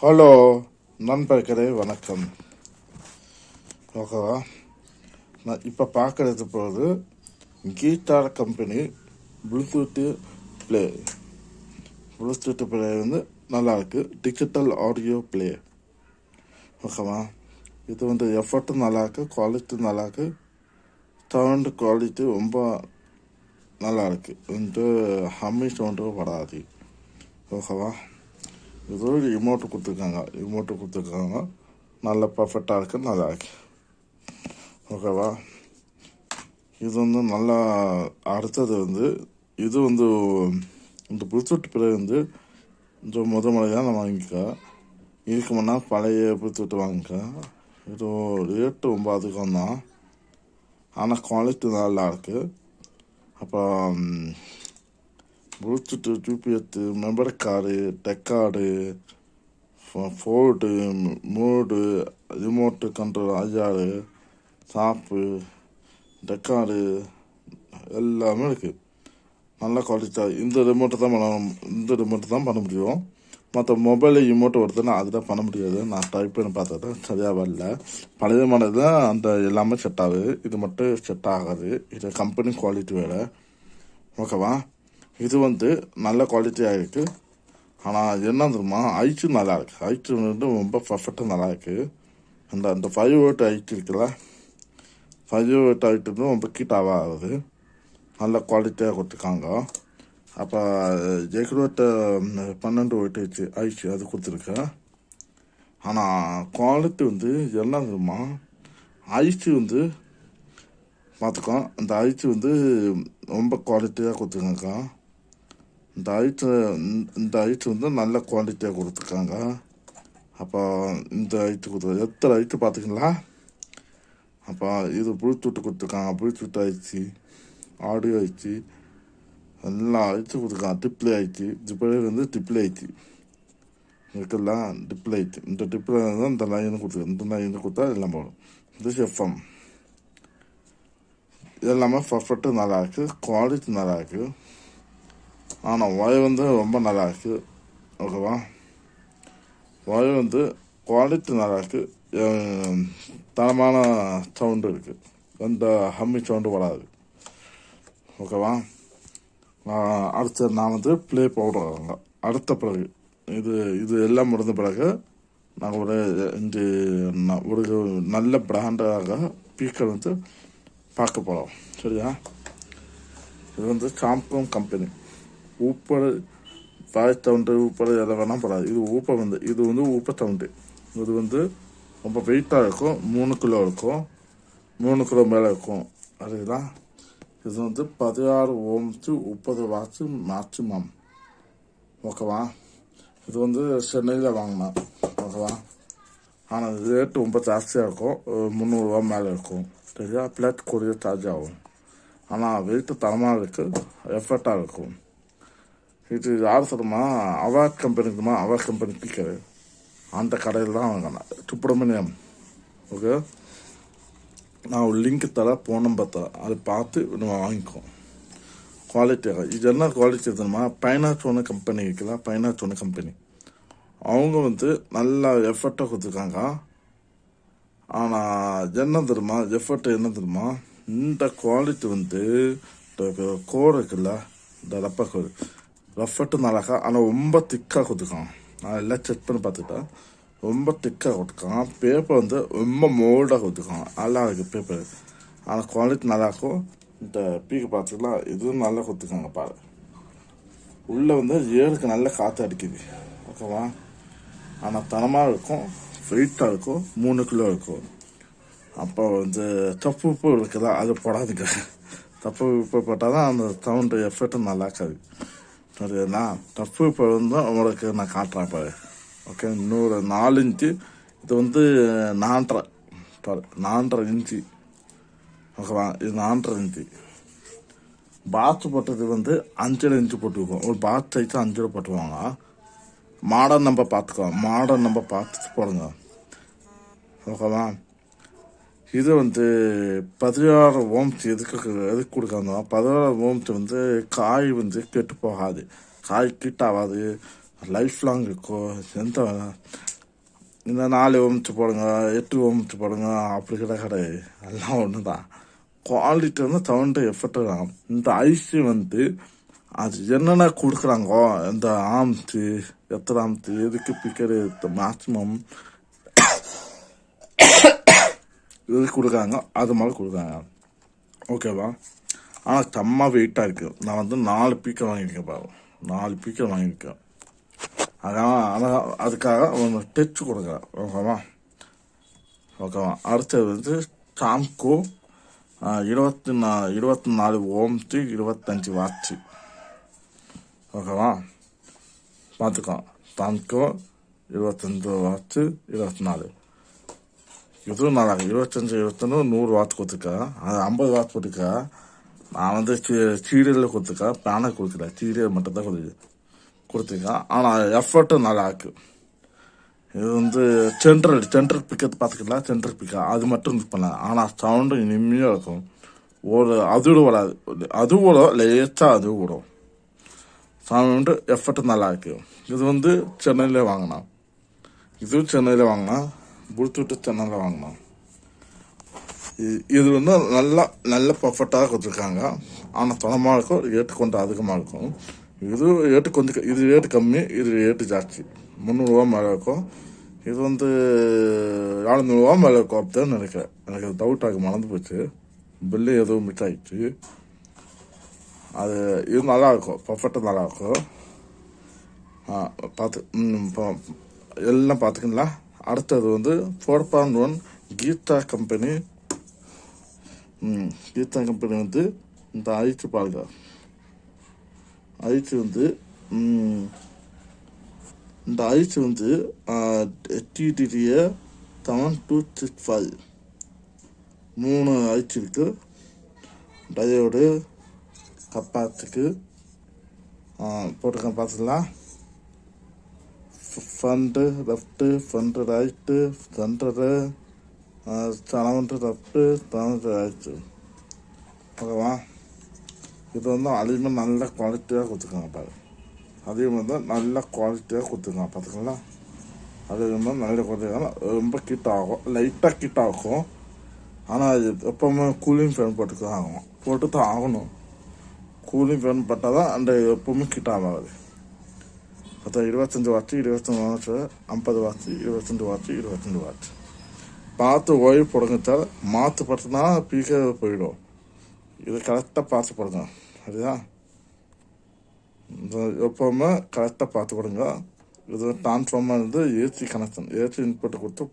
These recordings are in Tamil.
ஹலோ நண்பர்களே, வணக்கம். ஓகேவா? நான் இப்போ பார்க்குறது போது guitar company bluetooth play. Bluetooth play வந்து நல்லாயிருக்கு. Digital audio play. ஓகேவா? இது வந்து எஃபர்ட்டும் நல்லாயிருக்கு, குவாலிட்டி நல்லாயிருக்கு, சவுண்டு குவாலிட்டி ரொம்ப நல்லாயிருக்கு. வந்து ஹம்மி சவுண்டு வராது. ஓகேவா? இது ஒரு ரிமோட்டு கொடுத்துருக்காங்க. நல்ல பர்ஃபெக்டாக இருக்குது, நல்லா இருக்கு. ஓகேவா? இது வந்து நல்லா. அடுத்தது வந்து இது வந்து இந்த ப்ளூடூத் பிள்ளை வந்து இந்த முறையாக நான் வாங்கிக்கேன். இதுக்கு முன்னா பழைய ப்ளூடூத் வாங்கிக்கேன். இது ரேட்டு ரொம்ப அதிகம் தான், ஆனால் குவாலிட்டி நல்லா இருக்குது. அப்புறம் bluetooth, GPS, memory card, tech card, Ford, mode, remote control, IR, சாப்பு, டெக்கார்டு எல்லாமே இருக்குது. நல்ல குவாலிட்டியாக. இந்த ரிமோட்டு தான் பண்ண முடியும். மற்ற மொபைல் ரிமோட்டு வருதுன்னா அதுதான் பண்ண முடியாது. நான் டைப் பண்ணி பார்த்தது சரியாக வரல. பழைய மாடல் தான் அந்த எல்லாமே செட் ஆகுது. இது மட்டும் செட் ஆகாது. இது கம்பெனி குவாலிட்டி வேறு. ஓகேவா? இது வந்து நல்ல குவாலிட்டியாக இருக்குது. ஆனால் என்ன தெரியுமா, ஐச்சு நல்லா இருக்குது. ஐச்சு வந்து ரொம்ப பர்ஃபெக்டாக நல்லா இருக்குது. அந்த 5 வோல்ட் ஐச்சு இருக்குல்ல, 5 வோல்ட் ஐட்டு வந்து ரொம்ப கீட்டாக ஆகுது. நல்ல குவாலிட்டியாக கொடுத்துருக்காங்க. அப்போ 12 வோல்ட் ஐச்சு அது கொடுத்துருக்கேன். ஆனால் குவாலிட்டி வந்து என்ன தெரியுமா, ஐச்சு வந்து பார்த்துக்கோ. அந்த ஐச்சு வந்து ரொம்ப குவாலிட்டியாக கொடுத்துருக்காங்க. இந்த ஐட்டு வந்து நல்ல குவாலிட்டியாக கொடுத்துருக்காங்க. அப்போ இந்த ஐட்டு எத்தனை ஐட்டு பார்த்துங்களா? அப்போ இது ப்ளூடூத்து கொடுத்துருக்காங்க. ப்ளூடூத் ஆயிடுச்சு, ஆடியோ ஆயிடுச்சு, எல்லா ஐட்டு கொடுத்துருக்காங்க. டிப்ளே ஆயிடுச்சு. டிப்ளே வந்து டிப்ளே ஆயிடுச்சு இருக்குல்ல, டிப்ளே ஆயிடுச்சு. இந்த டிப்ளே தான் இந்த லைன் கொடுத்துருக்கு. இந்த லைன் கொடுத்தா எல்லாம் போடும். இது எஃப்எம். எல்லாமே பர்ஃபெக்டாக நல்லா இருக்குது, குவாலிட்டி நல்லா இருக்குது. ஆனால் ஒயர் வந்து ரொம்ப நல்லா இருக்குது. ஓகேவா? ஒயர் வந்து குவாலிட்டி நல்லா இருக்குது. தரமான சவுண்டு இருக்குது. எந்த ஹம்மி சவுண்டு வராது. ஓகேவா? அடுத்து நான் வந்து ப்ளே போடுறாங்க. அடுத்த பிறகு இது எல்லாம் முடிந்த பிறகு நாங்கள் ஒரு நல்ல பிராண்டாக ஸ்பீக்கர் வந்து பார்க்க போகிறோம். சரியா? இது வந்து சாம்சங் கம்பெனி. ஊப்பர் வாய்ஸ் சவுண்டு, ஊப்பர் எதை வேணால் போடாது. இது வந்து ஊப்பர் சவுண்டு. இது வந்து ரொம்ப வெயிட்டாக இருக்கும். 3 கிலோ இருக்கும். 3 கிலோ மேலே இருக்கும். அதுதான். இது வந்து 16 ஓம்ஸு 30 வாட்ஸு மேக்சிமம். ஓகேவா? இது வந்து சென்னையில் வாங்கினேன். ஓகேவா? ஆனால் ரேட்டு ரொம்ப ஜாஸ்தியாக இருக்கும். 300 மேலே இருக்கும். சரியா? பிளேட் கொரியர் சார்ஜ் ஆகும். ஆனால் வெயிட்டு தரமாக இருக்குது, எஃபர்ட்டாக இருக்கும். இது யார் சொல்லுமா, அவார்ட் கம்பெனிக்குமா, அவார்ட் கம்பெனி ஸ்பீக்கரு அந்த கடையில் தான் வாங்கினேன். சுப்பிரமணியம். ஓகே, நான் ஒரு லிங்க் தர, ஃபோன் நம்பர் தரேன். அதை பார்த்து நம்ம வாங்கிக்குவோம். குவாலிட்டியாக. இது என்ன குவாலிட்டி தெரியுமா, பைனாசோன கம்பெனி இருக்குல்ல, பைனாசோன கம்பெனி அவங்க வந்து நல்லா எஃபர்ட்டாக கொடுத்துருக்காங்க. ஆனால் என்ன தெரியுமா, எஃபர்ட் என்ன தெரியுமா, இந்த குவாலிட்டி வந்து கோடு இருக்குல்ல, இந்த ரப்பர் கோடு ரஃபர்ட்டு நல்லாக்கா. ஆனால் ரொம்ப திக்காக கொடுத்துருக்கான். நான் எல்லாம் செக் பண்ணி பார்த்துட்டேன். ரொம்ப திக்காக கொடுத்துருக்கான். பேப்பர் வந்து ரொம்ப மோல்டாக கொடுத்துருக்கான். நல்லா இருக்குது பேப்பர். ஆனால் குவாலிட்டி நல்லாயிருக்கும். இந்த பீக்கு பார்த்துக்கலாம், இதுவும் நல்லா கொடுத்துருக்காங்க பாரு. உள்ளே வந்து ஏருக்கு நல்ல காற்று அடிக்குது. ஓகேவா? ஆனால் தரமாக இருக்கும், வெயிட்டாக இருக்கும், 3 கிலோ இருக்கும். அப்போ வந்து தப்பு உப்பு இருக்குதா, அது போடாதுங்க. தப்பு உப்பு போட்டால் தான் அந்த சவுண்டு எஃபெக்டும் நல்லா இருக்காது. சரிண்ணா? தப்பு இப்போ வந்து உங்களுக்கு நான் காட்டுறேன் பாரு. ஓகே, இன்னொரு 4 இன்ச்சு. இது வந்து 4.5 பாரு, 4.5 இன்ச்சு. ஓகேவா? இது 4.5 இன்ச்சு. பாக்ஸ் போட்டது வந்து 5 இன்ச்சு போட்டுக்குவோம். ஒரு பாக்ஸ் சைஸு 5 போட்டுருவாங்க. மாடர்ன் நம்பர் பார்த்துக்கோ. மாடர்ன் நம்பர் பார்த்துட்டு போடுங்க. ஓகேவா? இது வந்து 16 ஓம்ஸ் எதுக்கு கொடுக்காங்க. 16 ஓம்ஸ் வந்து காய் வந்து கெட்டு போகாது, காய் கீட்டாகாது, லைஃப் லாங் இருக்கும். எந்த இந்த 4 ஓம்ஸ் போடுங்க 8 ஓம்ஸ் போடுங்க அப்படி கிடையாது, எல்லாம் ஒன்று தான். குவாலிட்டி வந்து சவுண்டு எஃபெக்ட் தான். இந்த ஐசி வந்து அது என்னென்ன கொடுக்குறாங்கோ, இந்த ஆம்ஸு எத்தனை ஆம்ஸு எதுக்கு பிக்கரு மேக்ஸிமம் எதுக்கு கொடுக்குறாங்க அது மாதிரி கொடுக்குறாங்க, ஓகேவா. ஆனால் செம்ம வெயிட்டாக இருக்குது. நான் வந்து 4 பீக்கர் வாங்கியிருக்கேன் பாரு, 4 பீக்கர் வாங்கியிருக்கேன். அதான் அதுக்காக ஒன்று டச் கொடுக்குறேன், ஓகேவா. அடுத்தது வந்து சாம்கோ 24 ஓம்ஸு 25 வாட்ஸு, ஓகேவா. பார்த்துக்கோ, சாம்கோ 25 வாட்ஸு 24, இதுவும் நல்லா இருக்கு. 25 21 100 வாட்ஸ் கொடுத்துருக்கா, அது 50 வாட்ஸ் கொடுத்துருக்கா. நான் வந்து சீரியலில் கொடுத்துருக்கேன், பேனர் கொடுக்கல, சீரியல் மட்டும் தான் கொடுத்துருக்கேன். ஆனால் எஃபர்ட்டும் நல்லா இருக்கு. இது வந்து சென்ட்ரல் பிக்கத்து பார்த்துக்கலாம், சென்ட்ரல் பிக்கா அது மட்டும் யூஸ் பண்ணலாம். ஆனால் சவுண்டு இனிமையாக இருக்கும். அதுவும் வராது, அது விடும் லேட்டாக, அது விடும். சவுண்டு எஃபர்ட்டும் நல்லா இருக்கு. இது வந்து சென்னையிலே வாங்கினா, இதுவும் சென்னையில் வாங்கினா, ப்ளூடூத்து சென்னையில் வாங்கினா. இது வந்து நல்ல பர்ஃபெக்டாக கொடுத்துருக்காங்க. ஆனால் தனமாக இருக்கும், ரேட்டு கொஞ்சம் அதிகமாக இருக்கும். இது ரேட்டு கம்மி, இது ரேட்டு ஜாஸ்தி. 300 ரூபா மேலே இருக்கும். இது வந்து 400 ரூபா மேலே இருக்கும் அப்படின்னு நினைக்கிறேன். எனக்கு டவுட் ஆகி மறந்து போச்சு, பில்லு எதுவும் மிஸ் ஆகிடுச்சு. இது நல்லாயிருக்கும், பர்ஃபெக்டாக நல்லாயிருக்கும். இப்போ எல்லாம் பார்த்துக்கலாம். அடுத்தது வந்து 4.1 கீதா கம்பெனி வந்து இந்த ஐச்சு பாருங்க. ஐச்சு வந்து இந்த ஐச்சு வந்து TDDA 7265 3 ஐச்சு இருக்கு. டயோடு கப்பாத்துக்கு போட்டுக்க பார்த்துக்கலாம். Front left, front right, centre, seventh left, seventh right, ஓகேவா. இது வந்து அதிகமாக நல்ல குவாலிட்டியாக கொடுத்துருக்காங்க பாரு. அதிகமாக தான் நல்ல குவாலிட்டியாக கொடுத்துருக்காங்க பார்த்துங்களா. அதிகமாக நல்ல குவாலிட்டியாக ரொம்ப கிட்ட ஆகும், லைட்டாக கிட்ட ஆகும். ஆனால் அது எப்போவுமே கூலிங் ஃபேன் போட்டு தான் ஆகணும். கூலிங் ஃபேன் போட்டால் தான் அந்த எப்போவுமே கிட்ட ஆகாது. 25 watts 25 watts 50 watts 25 watts 25 watts பார்த்து ஓய்வு போடுங்க சார். மாற்று பட்டுனா பீக்க போயிடும். இது கரெக்டாக பார்த்து போடுங்க, சரிதான். எப்போவுமே கரெக்டாக பார்த்து கொடுங்க. இது டிரான்ஸ்ஃபார்மர் வந்து ஏசி கனெக்ஷன், ஏசி இன்புட்டு கொடுத்து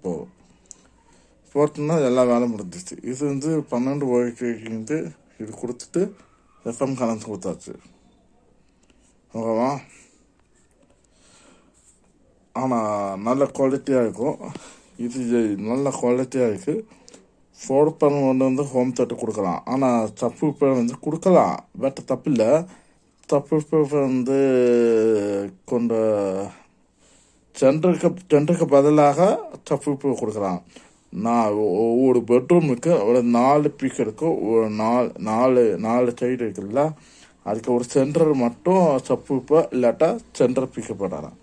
போட்டுன்னா எல்லா வேலை முடிஞ்சிச்சு. இது வந்து 12 ஓய்க்கு இது கொடுத்துட்டு எஃப்எம் கனெக்ஷன் கொடுத்தாச்சு, ஓகேவா. ஆனால் நல்ல குவாலிட்டியாக இருக்கும். இது நல்ல குவாலிட்டியாக இருக்குது. 4.1 வந்து ஹோம் தேட்டர் கொடுக்கலாம். ஆனால் தப்பு வந்து கொடுக்கலாம், பட் தப்பு இல்லை. தப்பு வந்து கொண்ட சென்டருக்கு பதிலாக தப்பு கொடுக்கலாம். நான் ஒவ்வொரு பெட்ரூமுக்கு ஒரு 4 பீக் இருக்கும், ஒரு 4 சைடு இருக்குல்ல, அதுக்கு ஒரு சென்டர் மட்டும் சப்பு இல்லாட்டா சென்டர் பீக்கப் போடலாம்.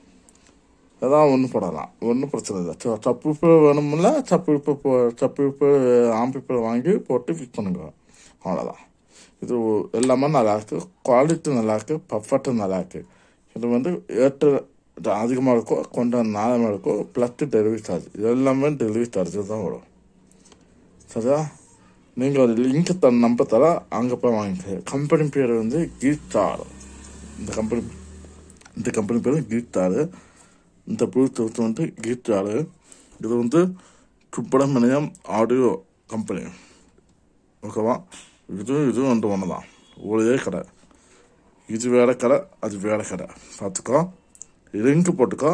அதான் ஒன்று போடலாம், ஒன்றும் பிரச்சனை இல்லை. சப்பு வேணுமில்ல, சப்பு ஆம்பிப்பு வாங்கி போட்டு ஃபிக்ஸ் பண்ணுங்க, அவ்வளோதான். இது எல்லாமே நல்லாயிருக்கு, குவாலிட்டி நல்லாயிருக்கு, பர்ஃபெக்டும் நல்லாயிருக்கு. இது வந்து அதிகமாக இருக்கும், கொஞ்சம் நாளமாக இருக்கும், ப்ளஸ் டெலிவரி சார்ஜ். இது எல்லாமே டெலிவரி சார்ஜ் தான் வரும், சரியா. நீங்கள் ஒரு லிங்க் நம்பர் தர, அங்கே போய் வாங்கிக்க. கம்பெனி பேர் வந்து கீதார். இந்த கம்பெனி பேர் கீதார். இந்த ப்ளூடூத் வந்து கீதார். இது வந்து சுப்பிரமணியம் ஆடியோ கம்பெனி, ஓகேவா. இதுவும் வந்து ஒன்று தான், ஒரே கடை. இது வேறு கடை, அது வேறு கடை, பார்த்துக்கோ. லிங்க் போட்டுக்கோ.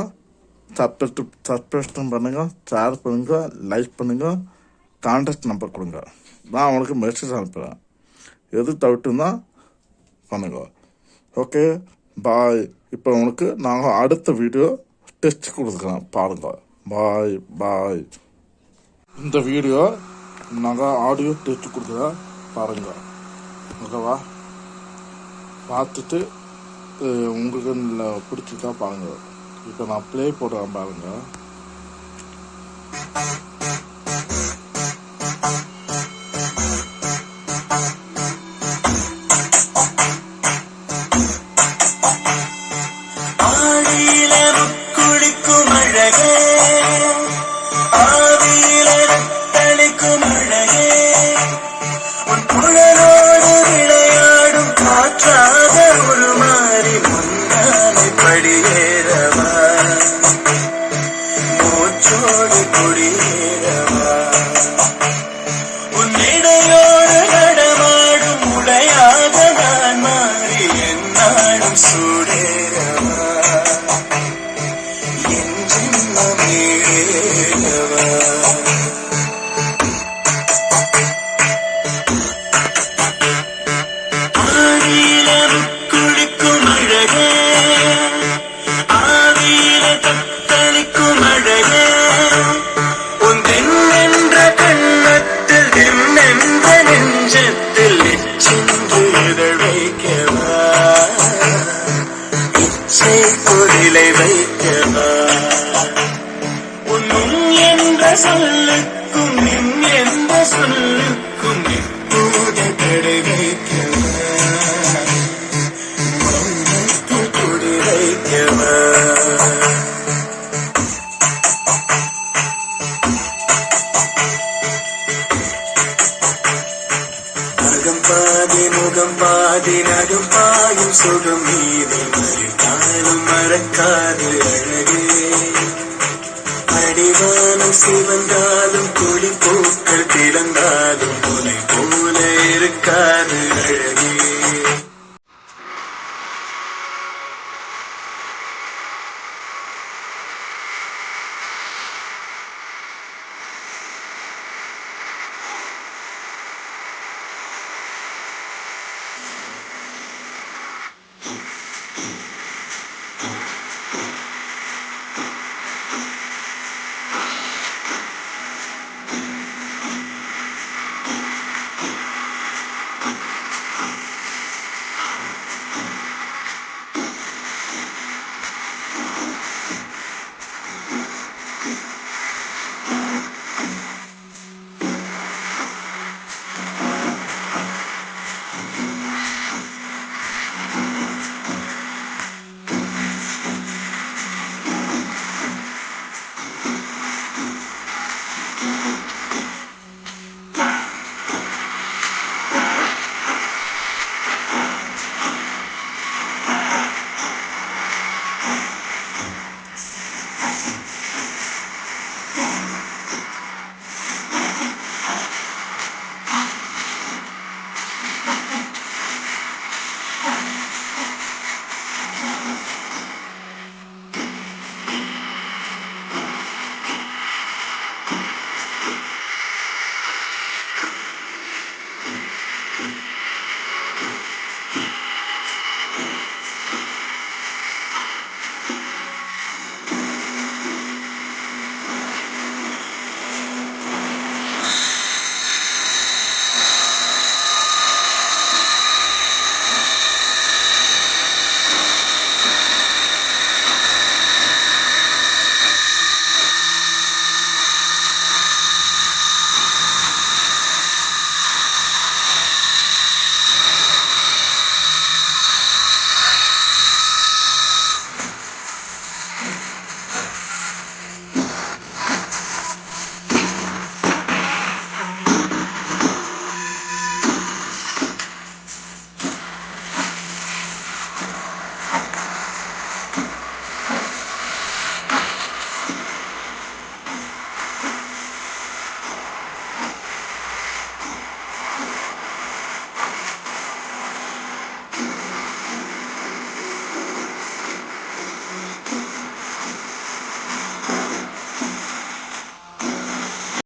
சப்ஸ்கிரிப்ஷன் பண்ணுங்க, ஷேர் பண்ணுங்க, லைக் பண்ணுங்க, கான்டாக்ட் நம்பர் கொடுங்க. நான் உங்களுக்கு மெசேஜ் அனுப்புகிறேன். எது டவுட்டுன்னா பண்ணுங்க, ஓகே பாய். இப்போ உங்களுக்கு நாங்கள் அடுத்த வீடியோ டெஸ்ட் கொடுத்துக்கிறேன், பாருங்க. பாய். இந்த வீடியோ நாங்கள் ஆடியோ டெஸ்ட் கொடுக்குறேன், பாருங்க, ஓகேவா. பார்த்துட்டு உங்களுக்கு பிடிச்சிருக்கா பாருங்க. இப்போ நான் ப்ளே போடுறேன் பாருங்க. ஆடியில குளிக்கும் அழகே, ஆவியில தளிக்கும் அழகே, உன் குழலோடு விளையாடும் காற்றாக உருமாறி முன்னாலே படியேறவா, மூச்சோடு குடியேறவா, உன் இடையோடு நடமாடும் உடையாக நான் மாறி என்னாலும் சூடேறவா, என் ஜென்மமேறவா. ஆடியில குளிக்கும் அழகே, ஆவியில தத்தளிக்கும் அழகே, உன் தென்னென்ற கண்ணத்தில் தென்னென்ற நெஞ்சத்தில் எச்சென்று இதழ் வைக்கவா, இச்சை பொருளை வைக்கவா, உன்னும் என்ற சொல்லுக்கும் நின் என்ற சொல்லுக்கும் இப்போது தடை வைக்கவா, மௌனத்தில் கொடி வைக்கவா. அகம் பாதி முகம் பாதி நகம் பாயும் சுகம் மீது மறுக்காலும் மறக்காது அழகே, அடிவானம் சிவந்தாலும் குளி பூக்கள் திறந்தாலும் உனை போல இருக்காது அழகே.